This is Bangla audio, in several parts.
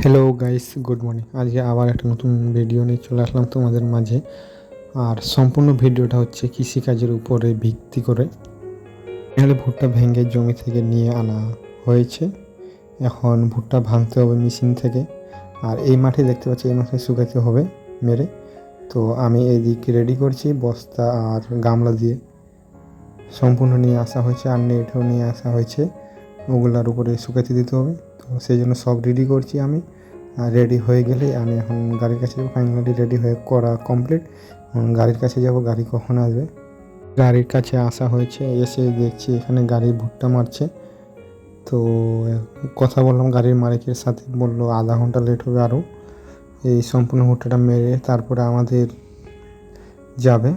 Hello guys, good morning. আজকে আবার একটা নতুন ভিডিও নিয়ে চলে আসলাম তোমাদের মাঝে। আর সম্পূর্ণ ভিডিওটা হচ্ছে কৃষিকাজের উপরে ভিত্তি করে। এখানে ভুট্টা ভেঙে জমি থেকে নিয়ে আনা হয়েছে। এখন ভুট্টা ভাঙতে হবে মেশিন থেকে। আর এই মাঠে দেখতে পাচ্ছি এই মাঠে শুকাতে হবে মেরে। তো আমি এইদিকে রেডি করছি বস্তা আর গামলা দিয়ে সম্পূর্ণ নিয়ে আসা হয়েছে, আর নেটও নিয়ে আসা হয়েছে। ওগুলার উপরে শুকাতে দিতে হবে। তো সেই জন্য সব রেডি করছি আমি। রেডি হয়ে গেলে আমি এখন গাড়ির কাছে যাবো। ফাইনালি রেডি হয়ে করা কমপ্লিট। গাড়ির কাছে যাব, গাড়ি কখন আসবে। গাড়ির কাছে আসা হয়েছে, এসে দেখছি এখানে গাড়ি ভুট্টা মারছে। তো কথা বললাম গাড়ির মালিকের সাথে, বললো আধা ঘন্টা লেট হবে আরও। এই সম্পূর্ণ ভুট্টাটা মেরে তারপরে আমাদের যাবে।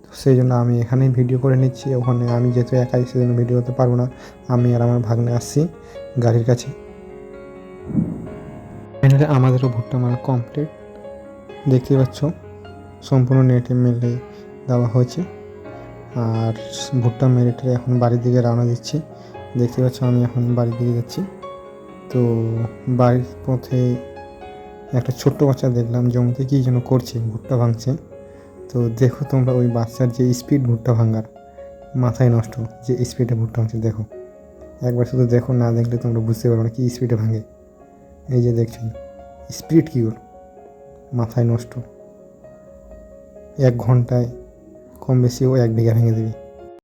তো সেই জন্য আমি এখানেই ভিডিও করে নিচ্ছি। ওখানে আমি যেহেতু একাই, সেই জন্য ভিডিও করতে পারবো না। আমি আর আমার ভাগ্নে আসছি গাড়ির কাছে। ফাইনালি আমাদেরও ভুট্টা মারা কমপ্লিট। দেখতে পাচ্ছ সম্পূর্ণ নেটে মেলে দেওয়া হয়েছে। আর ভুট্টা মেরেটে এখন বাড়ির দিকে রওনা দিচ্ছি। দেখতে পাচ্ছ আমি এখন বাড়ির দিকে যাচ্ছি। তো বাড়ির পথে একটা ছোট্ট বাচ্চা দেখলাম জমিতে কী যেন করছে, ভুট্টা ভাঙছে। তো দেখো তোমরা ওই বাচ্চার যে স্পিড ভুট্টা ভাঙার, মাথায় নষ্ট যে স্পিডে ভুট্টা ভাঙছে। দেখো একবার শুধু দেখো, না দেখলে তোমরা বুঝতে পারো না কী স্পিডে ভাঙে। এই যে দেখছো স্পিড কী ওর, মাথায় নষ্ট। 1 ঘন্টায় কম বেশি ও 1 বিঘা ভেঙে দেবে।